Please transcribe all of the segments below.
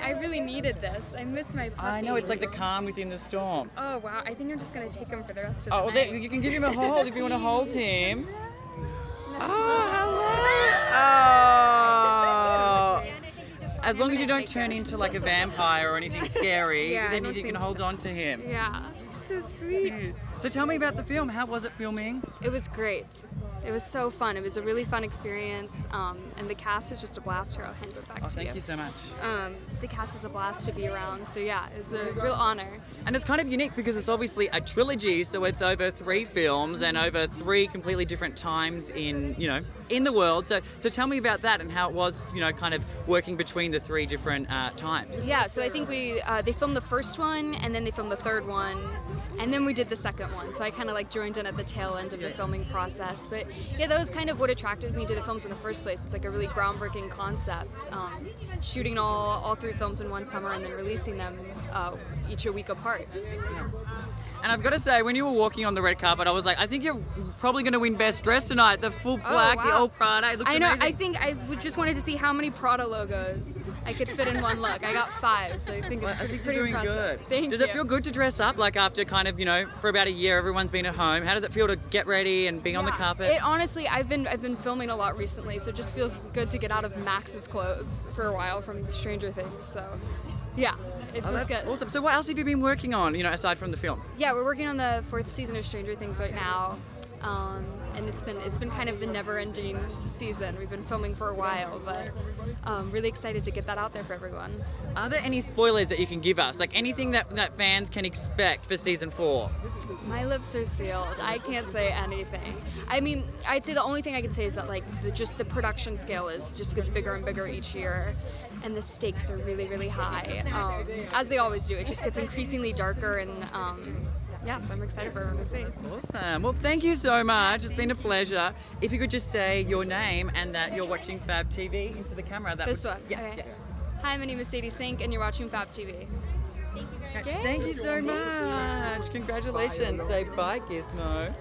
I really needed this. I miss my puppy. I know, it's like the calm within the storm. Oh wow, I think I'm just gonna take him for the rest of the night. Well, you can give him a hold if you want to hold him. Oh, hello! Oh. As long as you don't turn into like a vampire or anything scary, then you can hold on to him. Yeah, so sweet. So tell me about the film. How was it filming? It was great. It was so fun. It was a really fun experience, and the cast is just a blast. Here, I'll hand it back to you. Thank you so much. The cast is a blast to be around, so yeah, it was a real honor. And it's kind of unique because it's obviously a trilogy, so it's over 3 films and over 3 completely different times in the world. So tell me about that and how it was, kind of working between the 3 different times. Yeah, so I think they filmed the first one, and then they filmed the third one, and then we did the second one. So I kind of like joined in at the tail end of the filming process. But yeah, that was kind of what attracted me to the films in the first place. It's like a really groundbreaking concept. Shooting all 3 films in one summer and then releasing them each a week apart. Yeah. And I've got to say, when you were walking on the red carpet, I was like, I think you're probably going to win Best Dress tonight. The full black, the old Prada, it looks amazing. I think I just wanted to see how many Prada logos I could fit in one look. I got 5, so I think it's pretty impressive. Good. Thank you. Does it feel good to dress up, like after kind of, for about a year, everyone's been at home? How does it feel to get ready and be on the carpet? Honestly, I've been filming a lot recently, so it just feels good to get out of Max's clothes for a while from Stranger Things, so yeah. It feels good. Awesome. So what else have you been working on, aside from the film? Yeah, we're working on the 4th season of Stranger Things right now. And it's been kind of the never-ending season. We've been filming for a while, but really excited to get that out there for everyone. Are there any spoilers that you can give us? Like anything that fans can expect for season 4? My lips are sealed. I can't say anything. I mean, I'd say the only thing I can say is that like just the production scale just gets bigger and bigger each year. And the stakes are really, really high, as they always do. It just gets increasingly darker, and yeah, so I'm excited for everyone to see. Awesome. Well, thank you so much. It's been a pleasure. If you could just say your name and that you're watching FabTV into the camera. This one? Yes, okay. yes. Hi, my name is Sadie Sink, and you're watching FabTV. Thank you. Thank you so much. Congratulations. Say bye, Gizmo.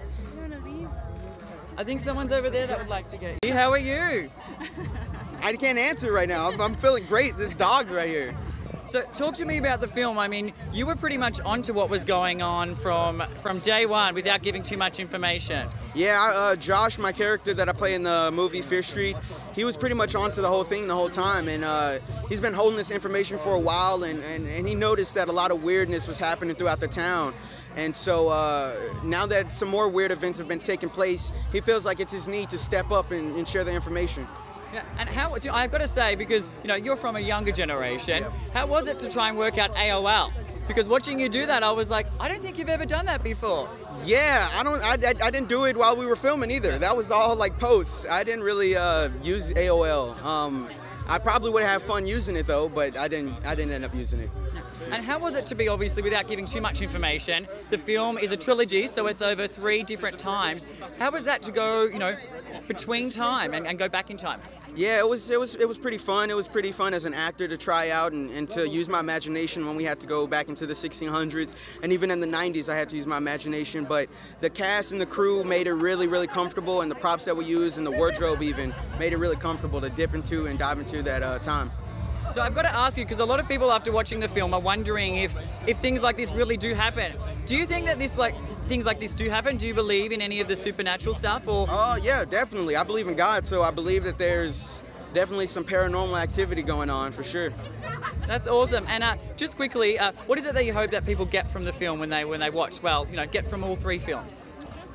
I think someone's over there that would like to get you. How are you? I can't answer right now. I'm feeling great. This dog's right here. So talk to me about the film. I mean, you were pretty much onto what was going on from day one without giving too much information. Yeah, Josh, my character that I play in the movie Fear Street, he was pretty much onto the whole thing the whole time. And he's been holding this information for a while, and he noticed that a lot of weirdness was happening throughout the town. And so now that some more weird events have been taking place, he feels like it's his need to step up and share the information. Yeah, and I've got to say, because you're from a younger generation, how was it to try and work out AOL? Because watching you do that, I was like, I don't think you've ever done that before. Yeah, I didn't do it while we were filming either. That was all like posts. I didn't really use AOL. I probably would have fun using it though, but I didn't end up using it. And how was it to be, obviously, without giving too much information, the film is a trilogy, so it's over 3 different times. How was that to go, between time and go back in time? Yeah, it was pretty fun. It was pretty fun as an actor to try out and to use my imagination when we had to go back into the 1600s, and even in the 90s I had to use my imagination. But the cast and the crew made it really, really comfortable, and the props that we used and the wardrobe even made it really comfortable to dip into and dive into that time. So I've got to ask you, because a lot of people after watching the film are wondering if things like this really do happen. Do you think that things like this do happen? Do you believe in any of the supernatural stuff? Or? Yeah, definitely. I believe in God, so I believe that there's definitely some paranormal activity going on for sure. That's awesome. And just quickly, what is it that you hope that people get from the film when they watch? Well, get from all 3 films.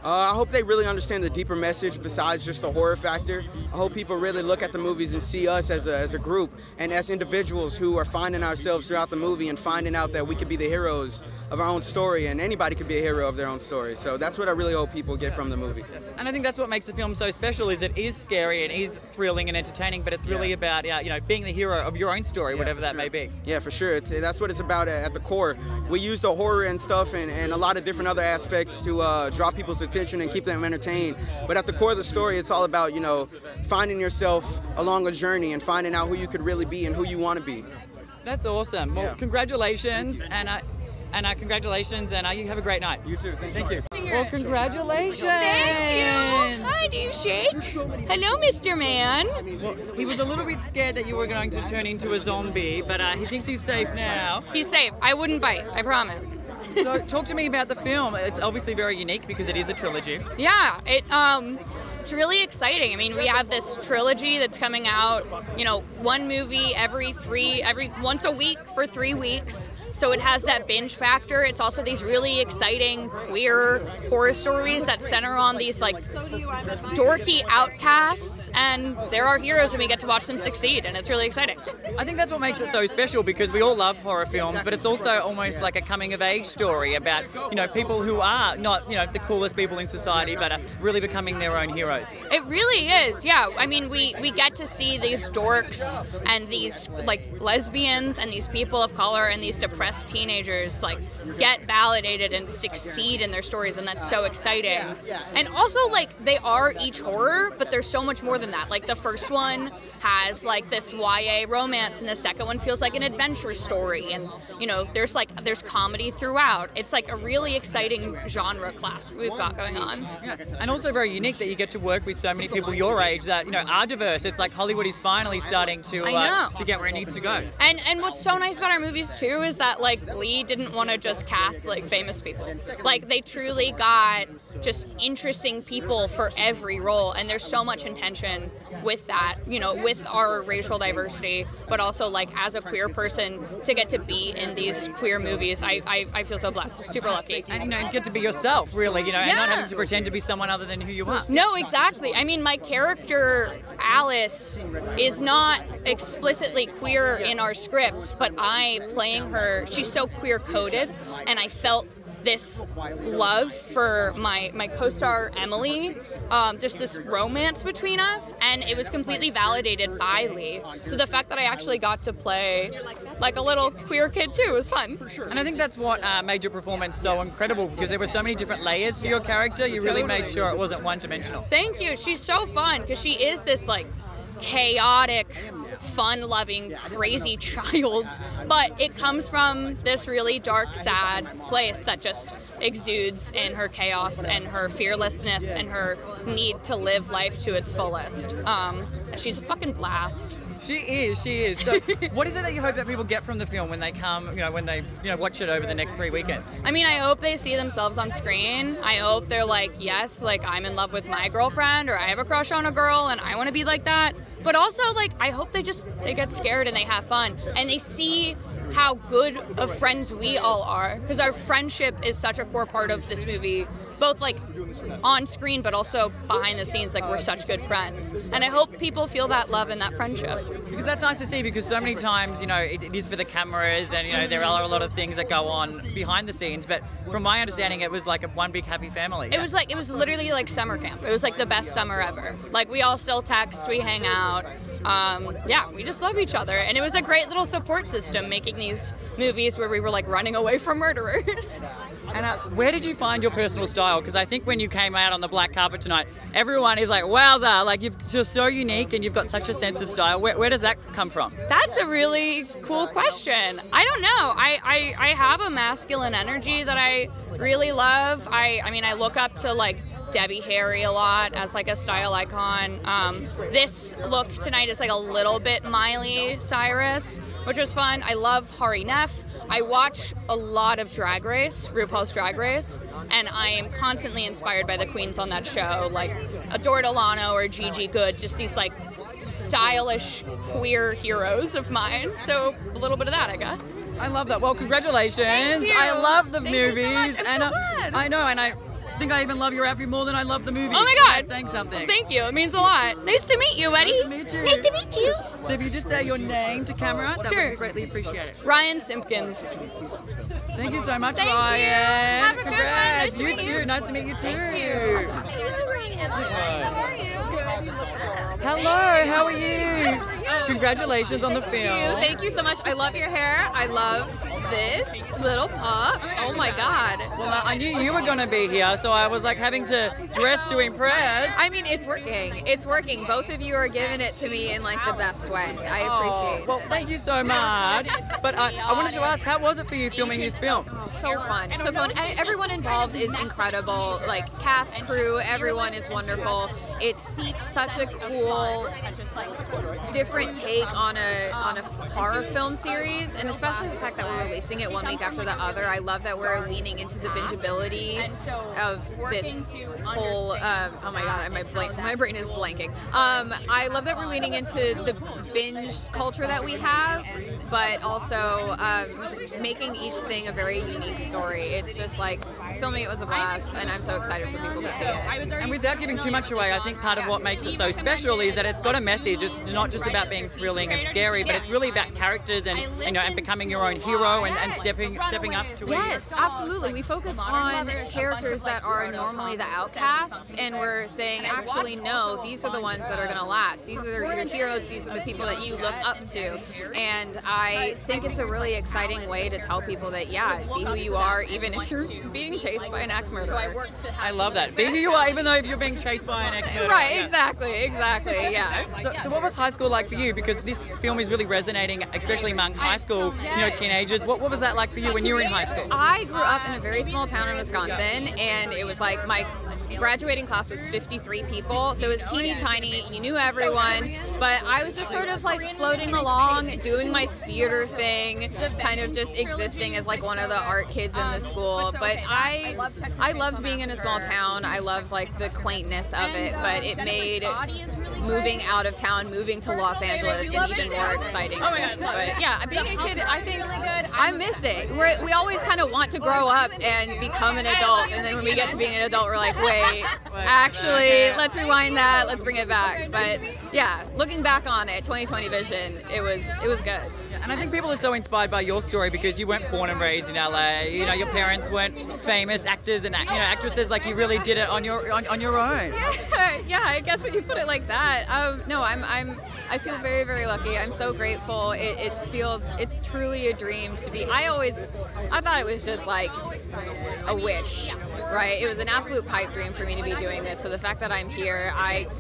I hope they really understand the deeper message besides just the horror factor. I hope people really look at the movies and see us as a group and as individuals who are finding ourselves throughout the movie and finding out that we could be the heroes of our own story, and anybody could be a hero of their own story. So that's what I really hope people get from the movie. And I think that's what makes the film so special, is it is scary and is thrilling and entertaining, but it's really about being the hero of your own story, whatever that may be. Yeah, for sure. That's what it's about at the core. We use the horror and stuff and a lot of different other aspects to draw people's attention and keep them entertained. But at the core of the story, it's all about, finding yourself along a journey and finding out who you could really be and who you want to be. That's awesome. Well, congratulations. And And congratulations, and you have a great night. You too. Thank you. Well, congratulations. Thank you. Hi, do you shake? Hello, Mr. Man. Well, he was a little bit scared that you were going to turn into a zombie, but he thinks he's safe now. He's safe. I wouldn't bite. I promise. So, talk to me about the film. It's obviously very unique because it is a trilogy. Yeah, it's really exciting. I mean, we have this trilogy that's coming out, you know, one movie every once a week for 3 weeks. So it has that binge factor. It's also these really exciting queer horror stories that center on these like dorky outcasts, and they're our heroes and we get to watch them succeed, and it's really exciting. I think that's what makes it so special, because we all love horror films, but it's also almost like a coming of age story about, you know, people who are not, you know, the coolest people in society, but are really becoming their own heroes. It really is, yeah. I mean, we get to see these dorks and these like lesbians and these people of color and these depressed teenagers like get validated and succeed in their stories, and that's so exciting. And also, like, they are each horror, but there's so much more than that. Like, the first one has like this YA romance, and the second one feels like an adventure story, and you know, there's comedy throughout. It's like a really exciting genre class we've got going on. Yeah. And also very unique that you get to work with so many people your age that, you know, are diverse. It's like Hollywood is finally starting to get where it needs to go. And what's so nice about our movies too is that like Leigh didn't want to just cast like famous people. Like, they truly got just interesting people for every role, and there's so much intention with that, you know, with our racial diversity, but also like as a queer person to get to be in these queer movies. I feel so blessed, super lucky. And, you know, you get to be yourself, really, you know, and not having to pretend to be someone other than who you are. No, exactly. I mean, my character Alice is not explicitly queer in our script, but playing her, she's so queer coded, and I felt this love for my co-star Emily, just this romance between us, and it was completely validated by Leigh. So the fact that I actually got to play like a little queer kid too was fun. And I think that's what made your performance so incredible, because there were so many different layers to your character. You really made sure it wasn't one-dimensional. Thank you. She's so fun because she is this like chaotic, fun-loving, crazy child, but it comes from this really dark, sad place that just exudes in her chaos and her fearlessness and her need to live life to its fullest. And she's a fucking blast. She is. So what is it that you hope that people get from the film when they come, you know, when they, you know, watch it over the next 3 weekends? I mean, I hope they see themselves on screen. I hope they're like, yes, like I'm in love with my girlfriend, or I have a crush on a girl and I want to be like that. But also, like, I hope they get scared and they have fun and they see how good of friends we all are, because our friendship is such a core part of this movie, both like on screen but also behind the scenes. Like, we're such good friends, and I hope people feel that love and that friendship. Because that's nice to see, because so many times, you know, it is for the cameras, and, you know, there are a lot of things that go on behind the scenes, but from my understanding it was like one big happy family. It was literally like summer camp. It was like the best summer ever. Like, we all still text, we hang out. Yeah, we just love each other, and it was a great little support system making these movies where we were like running away from murderers. And where did you find your personal style? Because I think when you came out on the black carpet tonight, everyone is like, wowza, like you're just so unique and you've got such a sense of style. Where does that come from? That's a really cool question. I don't know. I have a masculine energy that I really love. I mean, I look up to like Debbie Harry a lot as like a style icon. This look tonight is like a little bit Miley Cyrus, which was fun. I love Hari Neff. I watch a lot of Drag Race, RuPaul's Drag Race, and I am constantly inspired by the queens on that show, like Adore Delano or Gigi Goode, just these like stylish queer heroes of mine. So a little bit of that, I guess. I love that. Well, congratulations. Thank you. I love the Thank movies. You so much. I'm and so glad. I know, and I think I even love your outfit more than I love the movie. Oh my God! That's saying something. Well, thank you. It means a lot. Nice to meet you, Eddie. Nice to meet you. Nice to meet you. So if you just say your name to camera, that would be greatly appreciated. Ryan Simpkins. Thank you so much, Thank Ryan. you. Have a good one. Nice to you meet too. you. Nice to meet you too. Thank you. How are you? Hello. How are you? Congratulations on the film. Thank you so much. I love your hair. I love this little pup. Oh my God. Well, I knew you were going to be here, so I was like having to dress to impress. I mean, it's working. It's working. Both of you are giving it to me in like the best way. I appreciate it. Well, thank you so much. But I wanted to ask, how was it for you filming this film? So fun. So fun. And everyone involved is incredible. Like cast, crew, everyone is wonderful. It's such a cool, different take on a horror film series, and especially the fact that we're releasing it 1 week after the other. I love that we're leaning into the bingeability of this whole. Oh my God, my brain is blanking. I love that we're leaning into the binge culture that we have, but also making each thing a very unique story. It's just like filming it was a blast, and I'm so excited for people to see it. And without giving too much away, I think part of what makes it so special is that it's got a message. It's not just about being thrilling and scary, but it's really about characters and and becoming your own hero and stepping up to it. Yes, absolutely. We focus on characters that are normally the outcasts, and we're saying, actually, no, these are the ones that are going to last. These are your heroes. These are the people that you look up to. And I think it's a really exciting way to tell people that, yeah, be who you are, even if you're being chased by an ex-murderer. I love that. Be who you are, even though if you're being chased by an ex-murderer. Right, exactly, yeah. So what was high school like for you? Because this film is really resonating, especially among high school, teenagers. What was that like for you when you were in high school? I grew up in a very small town in Wisconsin, and it was like my graduating class was 53 people, so it was teeny tiny. You knew everyone, but I was just sort of like floating along, doing my theater thing, kind of just existing as like one of the art kids in the school. But I loved being in a small town. I loved like the quaintness of it, but it made moving out of town, moving to Los Angeles, an even more exciting thing. But yeah, being a kid, I think I miss it. We always kind of want to grow up and become an adult, and then when we get to being an adult, we're like, wait, actually, let's rewind that, let's bring it back. But yeah, looking back on it, 2020 vision, it was good. And I think people are so inspired by your story because you weren't born and raised in LA. You know, your parents weren't famous actors and actresses. Like, you really did it on your own. Yeah, I guess when you put it like that. No, I feel very, very lucky. I'm so grateful. It's truly a dream to be. I thought it was just like a wish. Right, it was an absolute pipe dream for me to be doing this. So the fact that I'm here,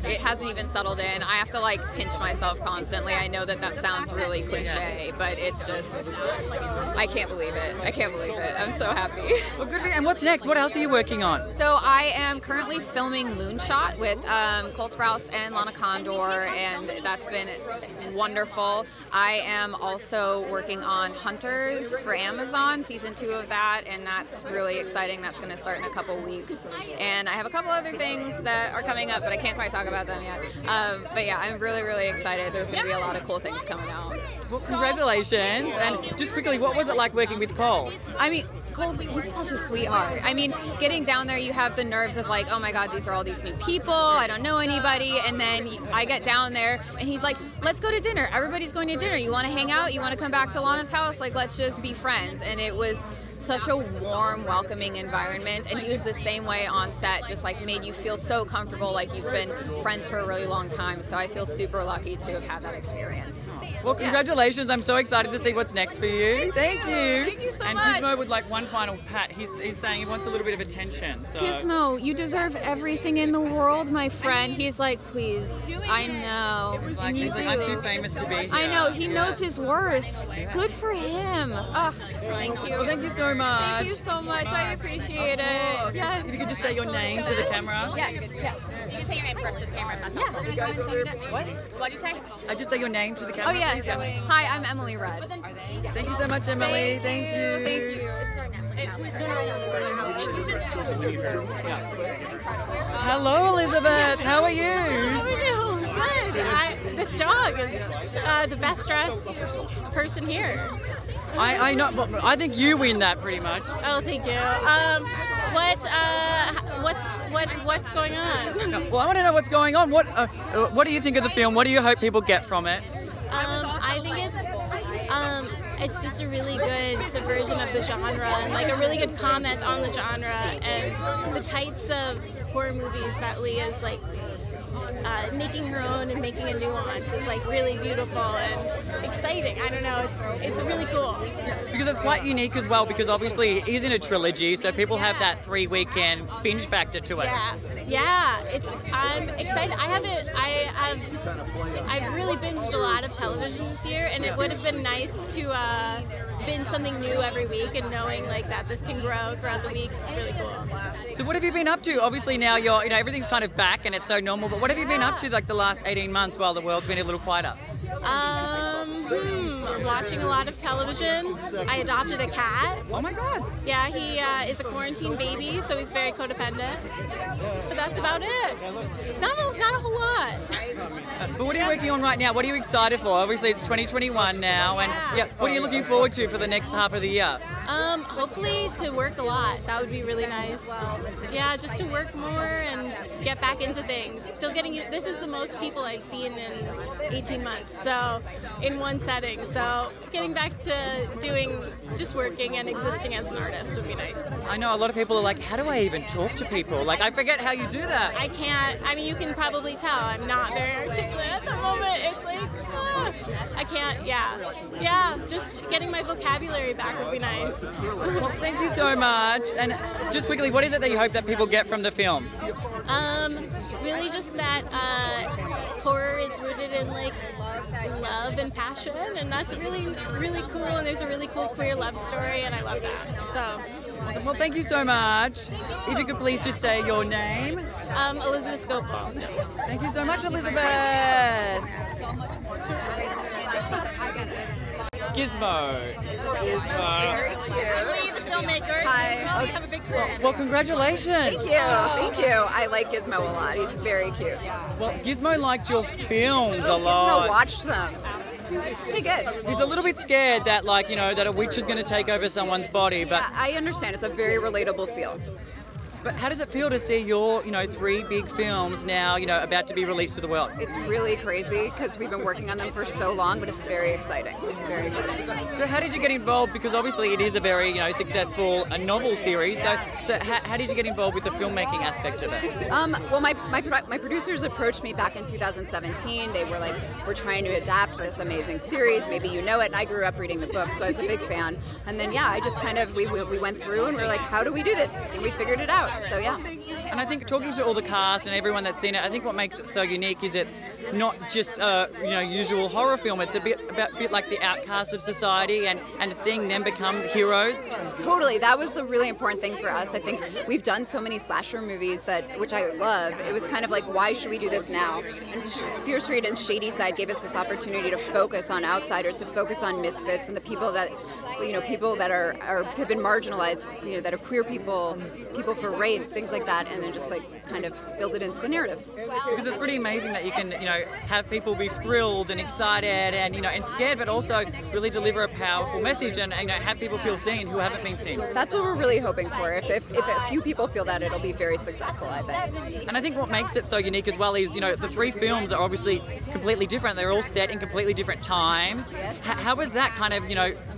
it hasn't even settled in. I have to like pinch myself constantly. I know that sounds really cliche, but it's just, I can't believe it. I'm so happy. Well, good for you. And what's next? What else are you working on? So I am currently filming Moonshot with Cole Sprouse and Lana Condor, and that's been wonderful. I am also working on Hunters for Amazon, season 2 of that, and that's really exciting. That's going to start in a couple weeks, and I have a couple other things that are coming up, but I can't quite talk about them yet. But yeah, I'm really, really excited. There's going to be a lot of cool things coming out. Well, congratulations. And just quickly, what was it like working with Cole? I mean, he's such a sweetheart. I mean, getting down there, you have the nerves of like, oh my God, these are all these new people. I don't know anybody. And then I get down there and he's like, let's go to dinner. Everybody's going to dinner. You want to hang out? You want to come back to Lana's house? Like, let's just be friends. And it was such a warm, welcoming environment, and he was the same way on set, just like made you feel so comfortable, like you've been friends for a really long time. So I feel super lucky to have had that experience. Well, congratulations. I'm so excited to see what's next for you. Thank you. Thank you so and much. Gizmo would like one final pat. He's saying he wants a little bit of attention. So. Gizmo, you deserve everything in the world, my friend. He's like, please. I know. He's like, I'm too famous to be here. I know. He knows his worth. Good for him. Ugh, thank you. Well, thank you so much. Thank you so much. I appreciate it. Yes. If you could just say your name to the camera. Yes. You can say your name first to the camera if that's helpful. What? What'd you say? I just say your name to the camera. Oh, yes. Please. Hi, I'm Emily Rudd. Thank you so much, Emily. Thank you. Thank you. This is our Netflix house. Hello, Elizabeth. How are you? How are you? Good. This dog is the best dressed person here. I know. I think you win that pretty much. Oh, thank you. What's going on? Well, I want to know what's going on. What do you think of the film? What do you hope people get from it? I think it's just a really good subversion of the genre and like a really good comment on the genre and the types of horror movies that Leigh is like making her own and making a nuance is like really beautiful and exciting. I don't know, it's really cool. Because it's quite unique as well, because obviously it is in a trilogy, so people have that 3-weekend binge factor to it. Yeah, I'm excited. I've really binged a lot of television this year, and it would have been nice to binge something new every week, and knowing like that this can grow throughout the weeks is really cool. So what have you been up to? Obviously now everything's kind of back and it's so normal, but what have you been up to like the last 18 months while the world's been a little quieter? Watching a lot of television. I adopted a cat. Oh my God. Yeah, he is a quarantine baby, so he's very codependent. But that's about it. Not a whole lot. But what are you working on right now? What are you excited for? Obviously it's 2021 now, and what are you looking forward to for the next half of the year? Hopefully to work a lot. That would be really nice. Yeah, just to work more and get back into things. Still getting this is the most people I've seen in 18 months, so in one setting. So getting back to just working and existing as an artist would be nice. I know a lot of people are like, how do I even talk to people? Like, I forget how you do that. I can't. I mean, you can probably tell I'm not very articulate at the moment. It's like, I can't. Yeah. Just getting my vocabulary back would be nice. Well, thank you so much. And just quickly, what is it that you hope that people get from the film? Really just that horror is rooted in like love and passion, and that's really, really cool, and there's a really cool queer love story, and I love that. So. Awesome. Well, thank you so much. If you could please just say your name. Elizabeth Scopel. Thank you so much, Elizabeth. Gizmo. Very cute. Leigh, the filmmaker. Hi. You have a big fan. Well, congratulations. Thank you. I like Gizmo a lot. He's very cute. Well, Gizmo liked your films a Gizmo lot. watched them. Pretty good. He's a little bit scared that, like, that a witch is going to take over someone's body, but... Yeah, I understand. It's a very relatable feel. But how does it feel to see your, 3 big films now, about to be released to the world? It's really crazy because we've been working on them for so long, but it's very exciting. Very exciting. So how did you get involved? Because obviously it is a very, successful novel series. So how did you get involved with the filmmaking aspect of it? Well, my producers approached me back in 2017. They were like, we're trying to adapt this amazing series. Maybe you know it. And I grew up reading the books, so I was a big fan. And then, I just kind of, we went through and we were like, how do we do this? And we figured it out. So yeah. And I think talking to all the cast and everyone that's seen it, I think what makes it so unique is it's not just a usual horror film. It's a bit like the outcast of society, and seeing them become heroes. Totally, that was the really important thing for us. I think we've done so many slasher movies which I love. It was kind of like, why should we do this now? And Fear Street and Shady Side gave us this opportunity to focus on outsiders, to focus on misfits and the people that people that have been marginalized, that are queer people for race, things like that, and then just like kind of build it into the narrative. Because it's pretty amazing that you can, have people be thrilled and excited and scared, but also really deliver a powerful message and have people feel seen who haven't been seen. That's what we're really hoping for. If a few people feel that, it'll be very successful, I think. And I think what makes it so unique as well is, the 3 films are obviously completely different. They're all set in completely different times. Yes. How was that kind of,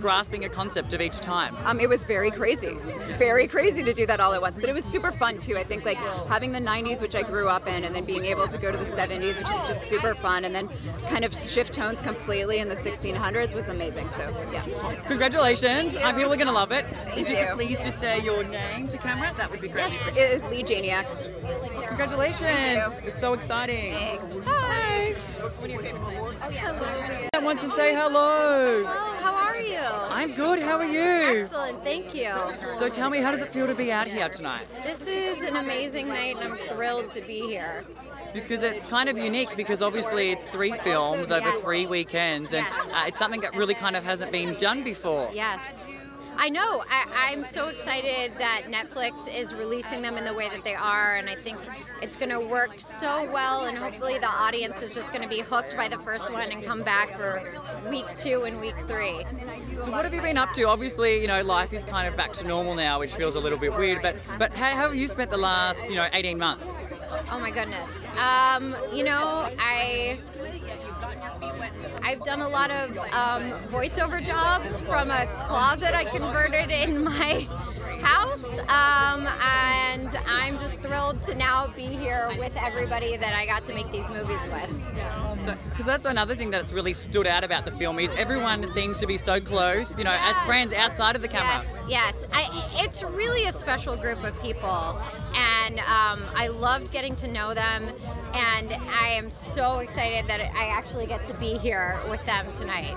grasping a concept of each time? It was very crazy. It's very crazy to do that all at once, but it was super fun too. I think like having the 90s, which I grew up in, and then being able to go to the 70s, which is just super fun, and then kind of shift tones completely in the 1600s was amazing. So yeah. Congratulations. People are going to love it. Thank if you you. could please just say your name to camera, that would be great. Yes, Leigh Janiak. Congratulations. Thank you. It's so exciting. Thanks. Hi. One of your favorite things. Oh yeah. That wants to say hello. How are you? I'm good. How are you? Excellent, thank you. So tell me, how does it feel to be out here tonight? This is an amazing night, and I'm thrilled to be here. Because it's kind of unique, because obviously it's 3 films over 3 weekends, and it's something that really kind of hasn't been done before. Yes. I know. I'm so excited that Netflix is releasing them in the way that they are, and I think it's going to work so well, and hopefully the audience is just going to be hooked by the first one and come back for week 2 and week 3. So what have you been up to? Obviously, you know, life is kind of back to normal now, which feels a little bit weird, but how have you spent the last, 18 months? Oh my goodness. You know, I've done a lot of voiceover jobs from a closet I converted in my house, and I'm just thrilled to now be here with everybody that I got to make these movies with. Because that's another thing that's really stood out about the film is everyone seems to be so close, as friends outside of the camera. Yes. It's really a special group of people, and I loved getting to know them, and I am so excited that I actually get to be here with them tonight.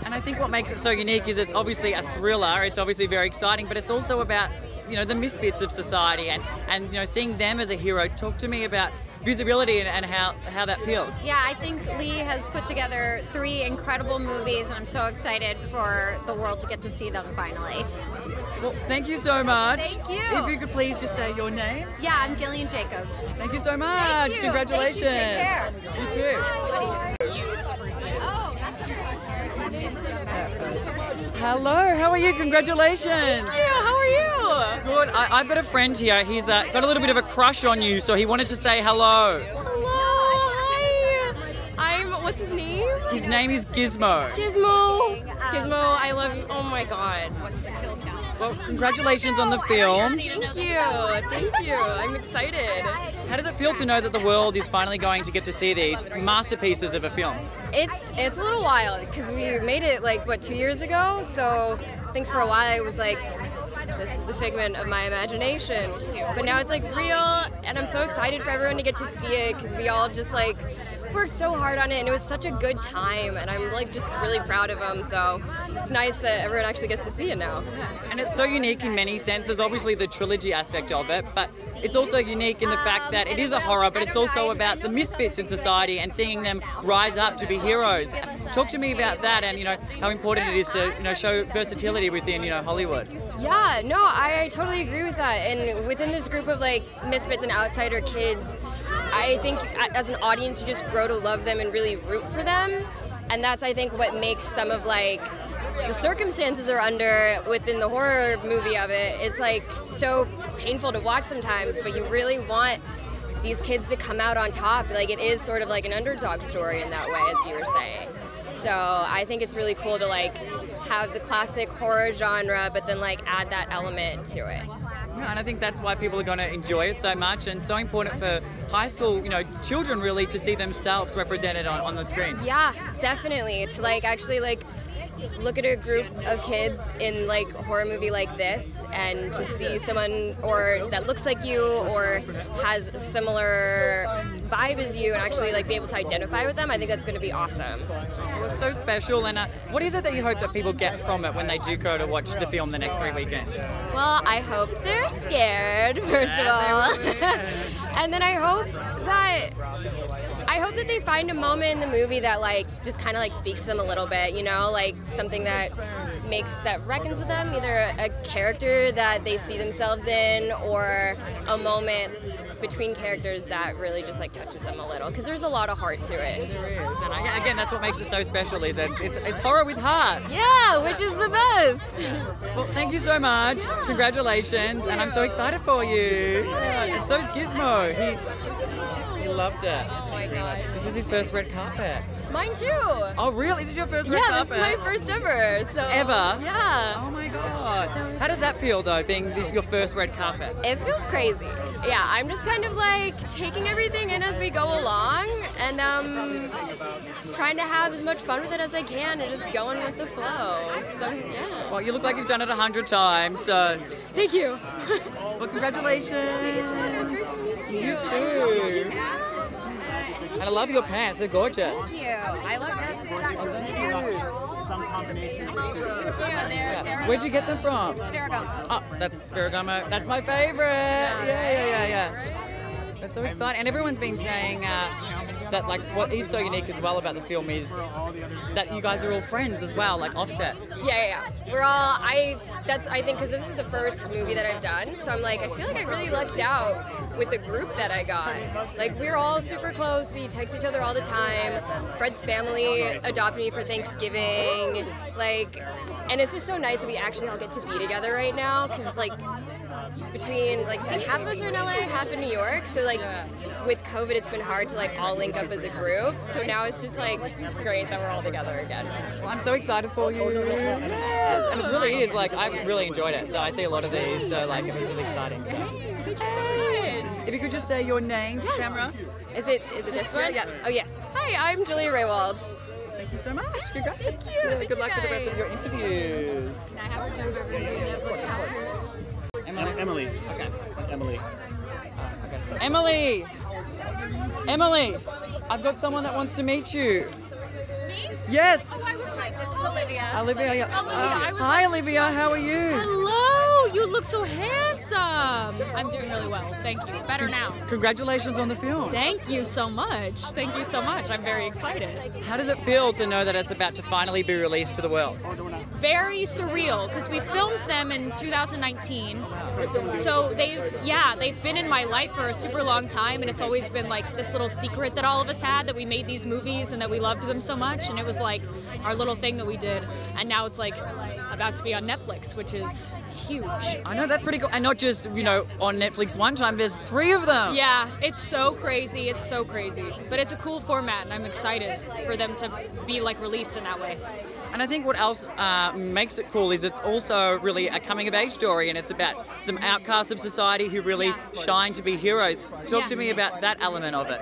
And I think what makes it so unique is it's obviously a thriller, it's obviously very exciting, but it's also about the misfits of society and seeing them as a hero. Talk to me about visibility and how that feels. Yeah, I think Leigh has put together 3 incredible movies, and I'm so excited for the world to get to see them finally. Well, thank you so much. Thank you. If you could please just say your name. Yeah, I'm Gillian Jacobs. Thank you so much. Thank you. Congratulations. Thank you. Take care. You too. Hello, how are you? Congratulations. Yeah, how are you? Good. I've got a friend here. He's got a little bit of a crush on you, so he wanted to say hello. Hello, hi. What's his name? His name is Gizmo. Gizmo, I love you. Oh my god. Well, congratulations on the film. Thank you. I'm excited. How does it feel to know that the world is finally going to get to see these masterpieces of a film? It's a little wild because we made it 2 years ago, so I think for a while I was like, this was a figment of my imagination. But now it's real, and I'm so excited for everyone to get to see it because we all just worked so hard on it, and it was such a good time, and I'm just really proud of them, so it's nice that everyone actually gets to see it now. And it's so unique in many senses, obviously the trilogy aspect of it, but it's also unique in the fact that it is a horror, but it's also about the misfits in society and seeing them rise up to be heroes. Talk to me about that and how important it is to show versatility within Hollywood. Yeah, no, I totally agree with that, and within this group of misfits and outsider kids, I think as an audience you just grow to love them and really root for them, and that's I think what makes some of the circumstances they're under within the horror movie of it. It's so painful to watch sometimes, but you really want these kids to come out on top. It is sort of an underdog story in that way, as you were saying. So I think it's really cool to have the classic horror genre, but then add that element to it. Yeah, and I think that's why people are going to enjoy it so much, and so important for high school, children really to see themselves represented on the screen. Yeah, definitely. To actually look at a group of kids in a horror movie like this, and to see someone that looks like you or has similar vibe as you, and actually be able to identify with them, I think that's going to be awesome. Well, it's so special. And what is it that you hope that people get from it when they do go to watch the film the next 3 weekends? Well, I hope they're scared, first of all. And then I hope that they find a moment in the movie that just kind of speaks to them a little bit, something that reckons with them, either a character that they see themselves in or a moment between characters that really just touches them a little, because there's a lot of heart to it. There is, and again, that's what makes it so special. Is it's horror with heart. Yeah, which is the best. Well, thank you so much. Congratulations, and I'm so excited for you. Yeah, and so's Gizmo. He loved it. Oh my god. This is his first red carpet. Mine too. Oh really? Is this your first red carpet? Yeah, this is my first ever. So. Ever? Yeah. Oh my god. How does that feel though, being this your first red carpet? It feels crazy. Yeah, I'm just kind of taking everything in as we go along, and trying to have as much fun with it as I can, and just going with the flow. So yeah. Well, you look like you've done it 100 times. So. Thank you. Well, congratulations. Thank you so much. It was great to meet you. You too. And I love your pants. They're gorgeous. Thank you. I love your Some combinations. Yeah. Where'd you get them from? Ferragamo. Oh, that's Ferragamo. That's my favorite. Yeah. That's so exciting. And everyone's been saying that what is so unique as well about the film is that you guys are all friends as well, offset. Yeah. We're all. I think, because this is the first movie that I've done, so I'm like, I feel like I really lucked out with the group that I got. Like, we're all super close, we text each other all the time. Fred's family adopted me for Thanksgiving, like, and it's just so nice that we actually all get to be together right now, because, like, between, like, I think half of us are in LA, half in New York, so, like, with COVID, it's been hard to, like, all link up as a group, so now it's just, like, great that we're all together again. Well, I'm so excited for you. Yes. And it really is, like, I've really enjoyed it, so I see a lot of these, so, like, it was really exciting, so. Thank you so much. If you could just say your name to camera. Is it this one? Yeah. Oh, yes. Hi, I'm Julia Rehwald. Thank you so much. Congrats. Thank you. Really good luck with the rest of your interviews. I have to jump over and do Emily. Okay. Emily. Emily! Emily! I've got someone that wants to meet you. Me? Yes! Oh, I was like, this is Olivia. Olivia, yeah. I was Hi, Olivia. How are you? Hello! You look so handsome. I'm doing really well. Thank you. Better now. Congratulations on the film. Thank you so much. Thank you so much. I'm very excited. How does it feel to know that it's about to finally be released to the world? Very surreal because we filmed them in 2019. So they've been in my life for a super long time, and it's always been like this little secret that all of us had, that we made these movies and that we loved them so much, and it was like our little thing that we did, and now it's like about to be on Netflix, which is huge. I know, that's pretty cool. And not just, you know, on Netflix one time, there's 3 of them. Yeah, it's so crazy. It's so crazy. But it's a cool format, and I'm excited for them to be like released in that way. And I think what else makes it cool is it's also really a coming-of-age story, and it's about some outcasts of society who really shine to be heroes. Talk to me about that element of it.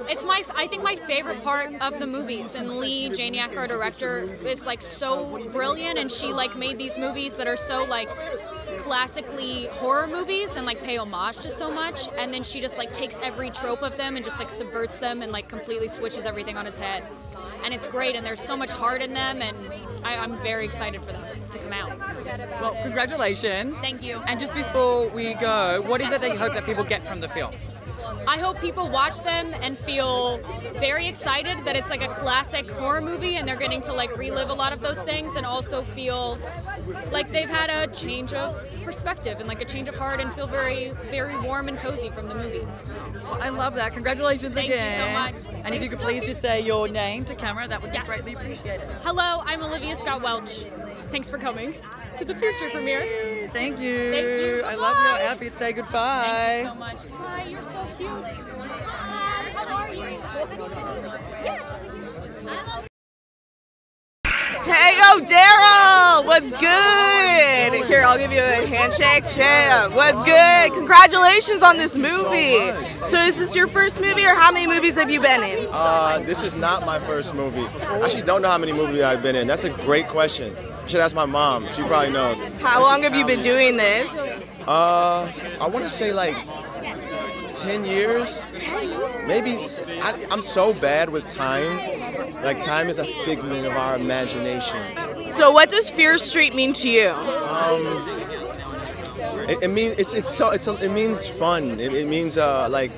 It's I think my favorite part of the movies, and Leigh Janiak, our director, is like so brilliant, and she like made these movies that are so like classically horror movies and like pay homage to so much, and then she just like takes every trope of them and just like subverts them and like completely switches everything on its head. And it's great, and there's so much heart in them, and I'm very excited for them to come out. Well, congratulations. Thank you. And just before we go, what is it that you hope that people get from the film? I hope people watch them and feel very excited that it's like a classic horror movie, and they're getting to like relive a lot of those things, and also feel like they've had a change of perspective and like a change of heart, and feel very, very warm and cozy from the movies. Well, I love that. Congratulations again. Thank you so much. And if you could please just say your name to camera, that would be greatly appreciated. Hello, I'm Olivia Scott Welch. Thanks for coming to the Fear Street premiere. Thank you. Thank you. I love your outfit. Say goodbye. Thank you so much. Bye, you're so cute. Hi, how are you? Yes. Hey, yo, Darrell! What's good? Here, I'll give you a handshake. Yeah, what's good? Congratulations on this movie. So is this your first movie, or how many movies have you been in? This is not my first movie. I actually don't know how many movies I've been in. That's a great question. I should ask my mom. She probably knows. How long have you been doing this? I want to say like 10 years. Maybe. I'm so bad with time. Like, time is a figment of our imagination. So what does Fear Street mean to you? It means it means fun. It means like,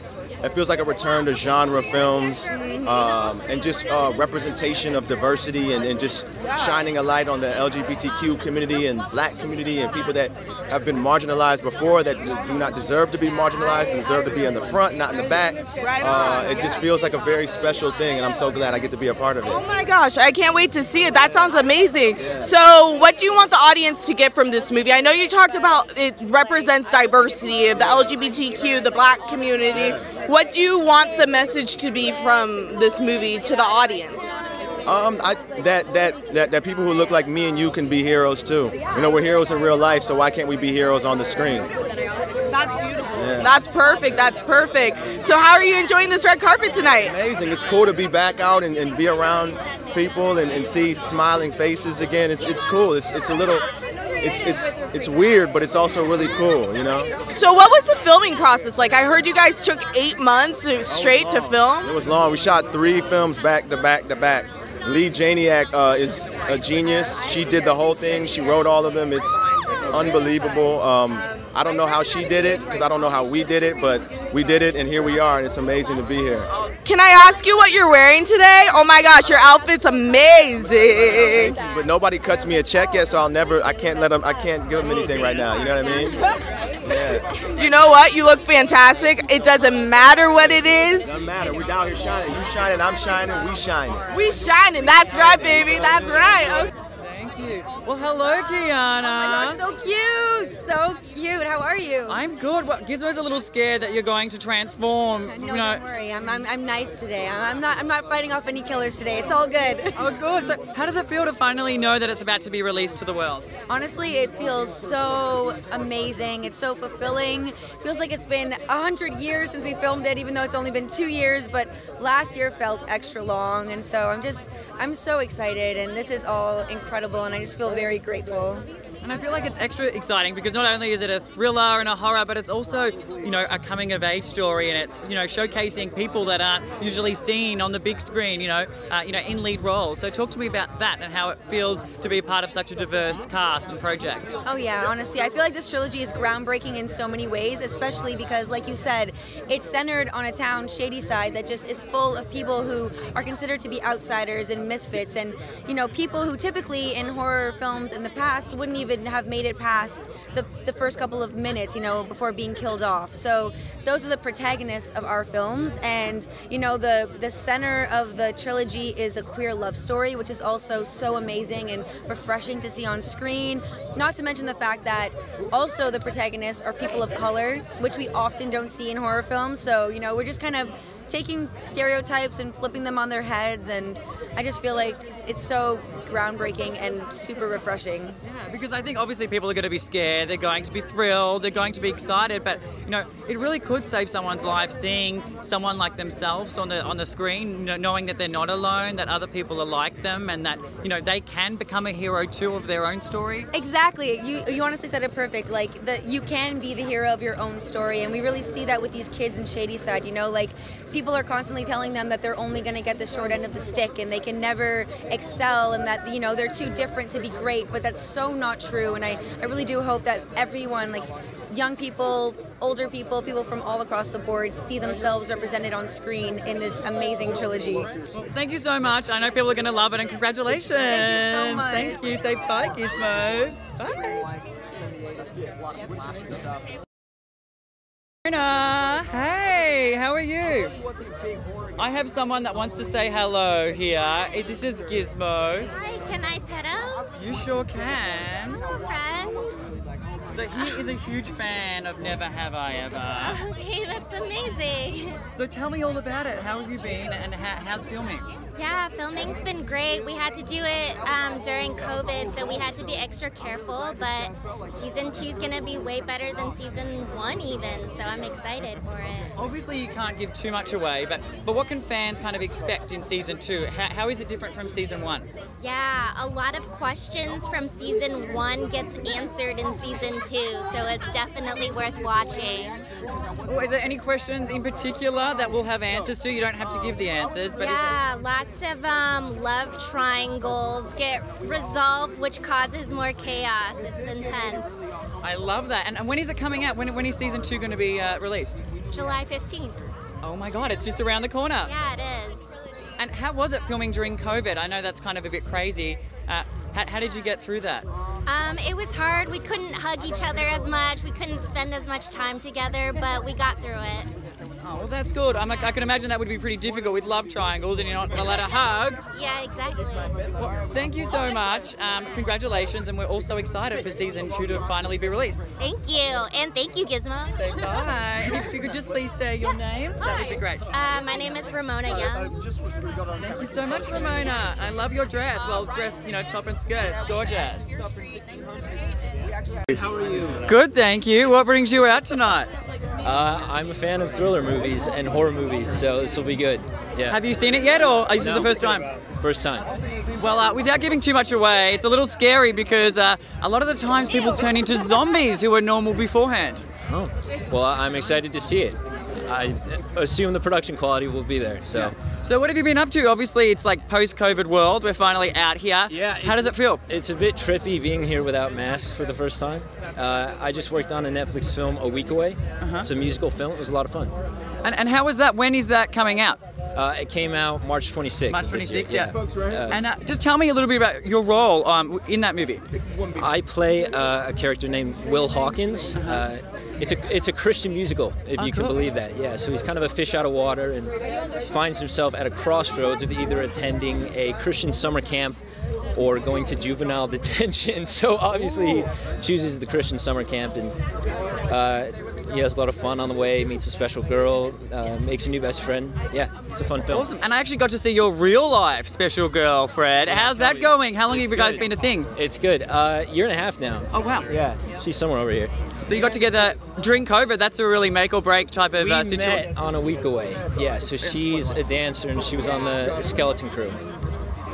it feels like a return to genre films, and just representation of diversity, and just shining a light on the LGBTQ community and black community and people that have been marginalized before, that do not deserve to be marginalized, deserve to be in the front, not in the back. It just feels like a very special thing, and I'm so glad I get to be a part of it. Oh my gosh, I can't wait to see it. That sounds amazing. So what do you want the audience to get from this movie? I know you talked about it represents diversity of the LGBTQ, the black community. What do you want the message to be from this movie to the audience? That people who look like me and you can be heroes too. You know, we're heroes in real life, so why can't we be heroes on the screen? That's beautiful. Yeah. That's perfect. That's perfect. So how are you enjoying this red carpet tonight? Amazing. It's cool to be back out and be around people and see smiling faces again. It's cool. It's a little. It's weird, but it's also really cool, you know? So what was the filming process like? I heard you guys took 8 months straight to film. It was long. We shot 3 films back to back to back. Leigh Janiak is a genius. She did the whole thing. She wrote all of them. It's unbelievable. I don't know how she did it because I don't know how we did it, but we did it and here we are, and it's amazing to be here. Can I ask you what you're wearing today? Oh my gosh, your outfit's amazing. But nobody cuts me a check yet, so I can't give them anything right now. You know what I mean? Yeah. You know what? You look fantastic. It doesn't matter what it is. It doesn't matter. We're down here shining. You shining, I'm shining, we shining. We shining. That's right, baby. That's right. Okay. Thank you. Well, hello, Kiana. Oh my gosh, so cute. So cute. How are you? I'm good. Well, Gizmo's a little scared that you're going to transform. No, don't worry. I'm nice today. I'm not fighting off any killers today. It's all good. Oh, good. So, how does it feel to finally know that it's about to be released to the world? Honestly, it feels so amazing. It's so fulfilling. It feels like it's been 100 years since we filmed it, even though it's only been 2 years. But last year felt extra long, and so I'm so excited. And this is all incredible, and I just feel very grateful. And I feel like it's extra exciting because not only is it a thriller and a horror, but it's also, you know, a coming of age story, and it's, you know, showcasing people that aren't usually seen on the big screen, in lead roles. So talk to me about that and how it feels to be a part of such a diverse cast and project. Oh yeah, honestly, I feel like this trilogy is groundbreaking in so many ways, especially because, like you said, it's centered on a town, Shadyside, that just is full of people who are considered to be outsiders and misfits, and, you know, people who typically in horror films in the past wouldn't even have made it past the first couple of minutes, you know, before being killed off. So those are the protagonists of our films, and, you know, the center of the trilogy is a queer love story, which is also so amazing and refreshing to see on screen. Not to mention the fact that also the protagonists are people of color, which we often don't see in horror films. So, you know, we're just kind of taking stereotypes and flipping them on their heads, and I just feel like it's so groundbreaking and super refreshing. Yeah, because I think obviously people are going to be scared, they're going to be thrilled, they're going to be excited, but, you know, it really could save someone's life seeing someone like themselves on the screen, you know, knowing that they're not alone, that other people are like them, and that, you know, they can become a hero too of their own story. Exactly. You honestly said it perfect. Like, that you can be the hero of your own story, and we really see that with these kids in Shadyside, you know, like, people are constantly telling them that they're only going to get the short end of the stick and they can never excel, and that, you know, they're too different to be great, but that's so not true. And I really do hope that everyone, like young people, older people, people from all across the board, see themselves represented on screen in this amazing trilogy. Well, thank you so much. I know people are going to love it, and congratulations. Thank you so much. Thank you. Say bye, Gizmo. Bye. Hey, how are you? I have someone that wants to say hello here. This is Gizmo. Hi, can I pet him? You sure can. Hello, friend. So he is a huge fan of Never Have I Ever. Okay, that's amazing. So tell me all about it. How have you been, and how's filming? Yeah, filming's been great. We had to do it during COVID, so we had to be extra careful, but season 2 is going to be way better than season 1 even, so I'm excited for it. Obviously you can't give too much away, but what can fans kind of expect in season 2? How is it different from season 1? Yeah, a lot of questions from season 1 gets answered in season 2, so it's definitely worth watching. Oh, is there any questions in particular that we'll have answers to? You don't have to give the answers, but yeah, lots of love triangles get resolved, which causes more chaos. It's intense. I love that. And when is it coming out? When is season 2 going to be released? July 15th. Oh my God, it's just around the corner. Yeah, it is. And how was it filming during COVID? I know that's kind of a bit crazy. How did you get through that? It was hard. We couldn't hug each other as much. We couldn't spend as much time together, but we got through it. Oh, well, that's good. I can imagine that would be pretty difficult with love triangles and you're not allowed to hug. Yeah, exactly. Well, thank you so much. Congratulations, and we're all so excited for season 2 to finally be released. Thank you, and thank you, Gizmo. Say bye. If you could just please say your name, that would be great. My name is Ramona Young. Thank you so much, Ramona. I love your dress. Well dressed, top and skirt. It's gorgeous. How are you? Good, thank you. What brings you out tonight? I'm a fan of thriller movies and horror movies, so this will be good. Yeah. Have you seen it yet, or is it the first time? First time. Well, without giving too much away, it's a little scary because a lot of the times people turn into zombies who were normal beforehand. Oh, well, I'm excited to see it. I assume the production quality will be there. So. Yeah. So what have you been up to? Obviously, it's like post-COVID world. We're finally out here. Yeah. How does it feel? It's a bit trippy being here without masks for the first time. I just worked on a Netflix film a week away. It's a musical film. It was a lot of fun. And how was that? When is that coming out? It came out March 26th. March 26th, yeah. And just tell me a little bit about your role in that movie. I play a character named Will Hawkins. It's a Christian musical, if you can believe that. Yeah, so he's kind of a fish out of water and finds himself at a crossroads of either attending a Christian summer camp or going to juvenile detention. So obviously he chooses the Christian summer camp, and he has a lot of fun on the way, meets a special girl, makes a new best friend. Yeah, it's a fun film. Awesome. And I actually got to see your real life special girl, Fred. How's that going? How long have you guys been a thing? It's good. Year and a half now. Oh, wow. Yeah, she's somewhere over here. So you got together during COVID. That's a really make or break type of situation. We met on a week away. Yeah, so she's a dancer and she was on the skeleton crew.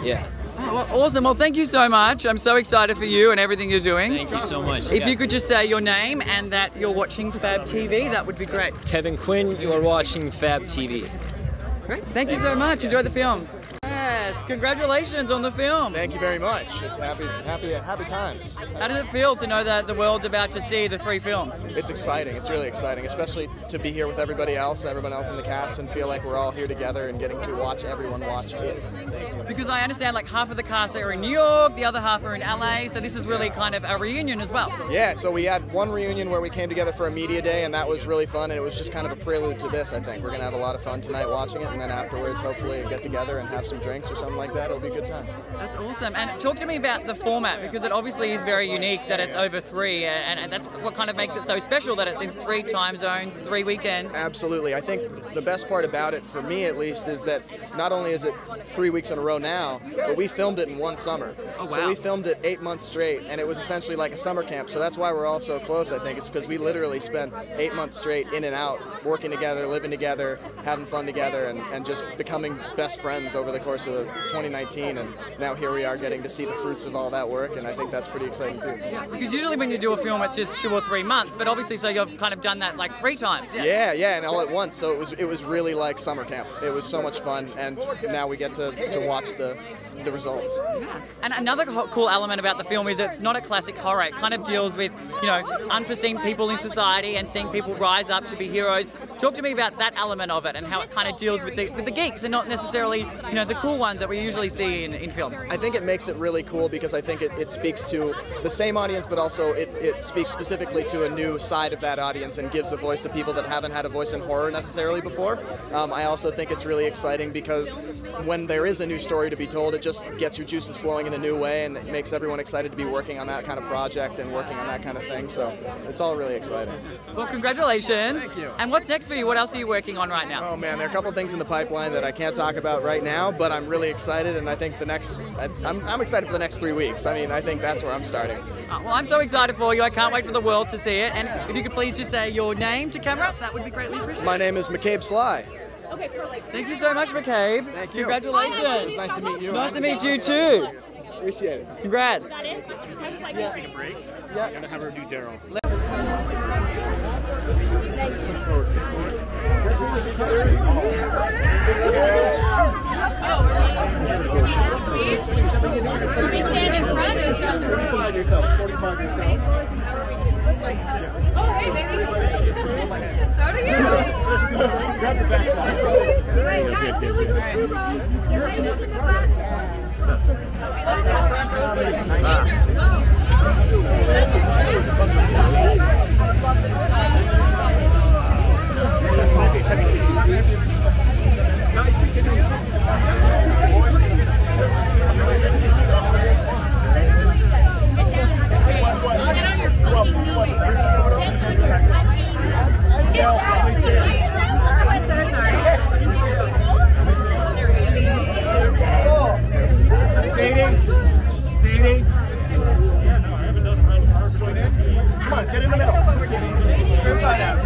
Yeah. Oh, well, awesome. Well, thank you so much. I'm so excited for you and everything you're doing. Thank you so much. If you could just say your name and that you're watching FabTV, that would be great. Kevin Quinn, you are watching FabTV. Great. Thank you so much. Enjoy the film. Yes, congratulations on the film. Thank you very much. It's happy times. How does it feel to know that the world's about to see the 3 films? It's exciting. It's really exciting, especially to be here with everyone else in the cast, and feel like we're all here together and getting to watch everyone watch it. Because I understand like half of the cast are in New York, the other half are in LA, so this is really kind of a reunion as well. Yeah, so we had one reunion where we came together for a media day, and that was really fun, and it was just kind of a prelude to this, I think. We're going to have a lot of fun tonight watching it, and then afterwards hopefully get together and have some drinks or something like that. It'll be a good time. That's awesome. And talk to me about the format, because it obviously is very unique that it's over 3, and that's what kind of makes it so special, that it's in 3 time zones, 3 weekends. Absolutely. I think the best part about it, for me at least, is that not only is it 3 weeks in a row now, but we filmed it in one summer. Oh, wow. So we filmed it 8 months straight, and it was essentially like a summer camp. So that's why we're all so close, I think. It's because we literally spent 8 months straight in and out, working together, living together, having fun together, and just becoming best friends over the course of 2019. And now here we are getting to see the fruits of all that work, and I think that's pretty exciting too. Yeah, because usually when you do a film, it's just 2 or 3 months, but obviously so you've kind of done that like 3 times. Yeah, and all at once. So it was really like summer camp. It was so much fun, and now we get to watch the results. Yeah. And another cool element about the film is it's not a classic horror. It kind of deals with, unforeseen people in society and seeing people rise up to be heroes. Talk to me about that element of it and how it kind of deals with the geeks and not necessarily, the cool ones that we usually see in films. I think it makes it really cool because I think it speaks to the same audience, but also it speaks specifically to a new side of that audience and gives a voice to people that haven't had a voice in horror necessarily before. I also think it's really exciting because when there is a new story to be told, it just gets your juices flowing in a new way, and it makes everyone excited to be working on that kind of project and working on that kind of thing. So it's all really exciting. Well, congratulations. Thank you. And what's next for you? What else are you working on right now? Oh man, there are a couple things in the pipeline that I can't talk about right now, but I'm really excited, and I think I'm excited for the next 3 weeks. I mean, I think that's where I'm starting. Well, I'm so excited for you. I can't wait for the world to see it. And if you could please just say your name to camera, that would be greatly appreciated. My name is McCabe Sly. Okay, Thank you so much, McCabe. Thank you. Congratulations. It was nice to meet you. Nice to meet you too. Appreciate it. Congrats. Is that it? I was like, take a break. Yeah. I'm gonna have her do Darrell. Should we stand in front of them? 45 yourself. Oh, hey, baby. So do you. Grab your back. Right, guys, we're looking at 2 rows. Your ladies in the back. Sadie. Come on, get in the middle. You're fine out.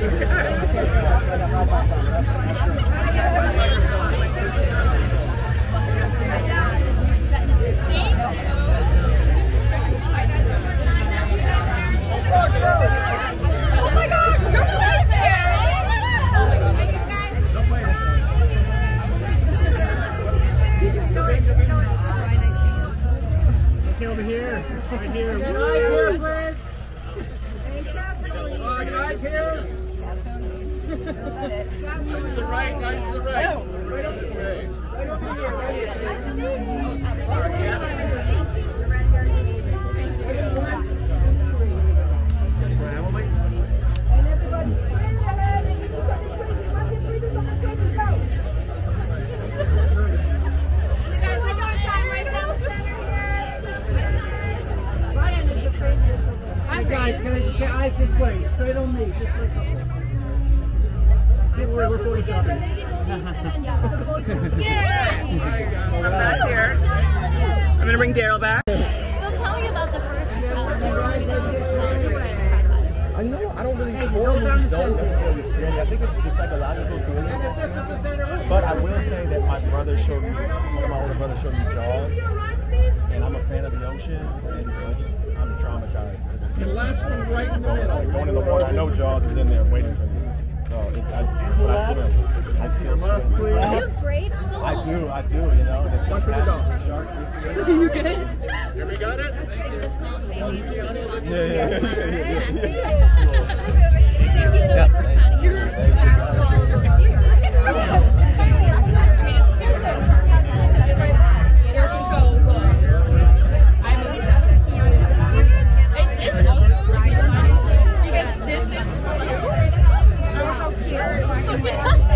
Over here, right here. Guys here, please. Guys here. Guys to the right, guys to the right. Right over here. Right over here. Guys, can I just get eyes this way? Straight on me. Just like don't worry, we're photoshopping. Yeah! I'm back here. I'm gonna bring Darrell back. So tell me about the first movie that you saw. I know, I don't really horror movies don't necessarily scare me. I think it's just psychological feeling. But I will say that my older brother showed me Jaws, and I'm a fan of the ocean, and I'm traumatized. The last one right in the middle. Going in the water, I know Jaws is in there waiting for me. So I see them. Are you brave soul? I do, you know. One for the dog. You good? Here we got it. Sing this song, maybe. You're so good. I'm obsessed. Is this also because this is how cute.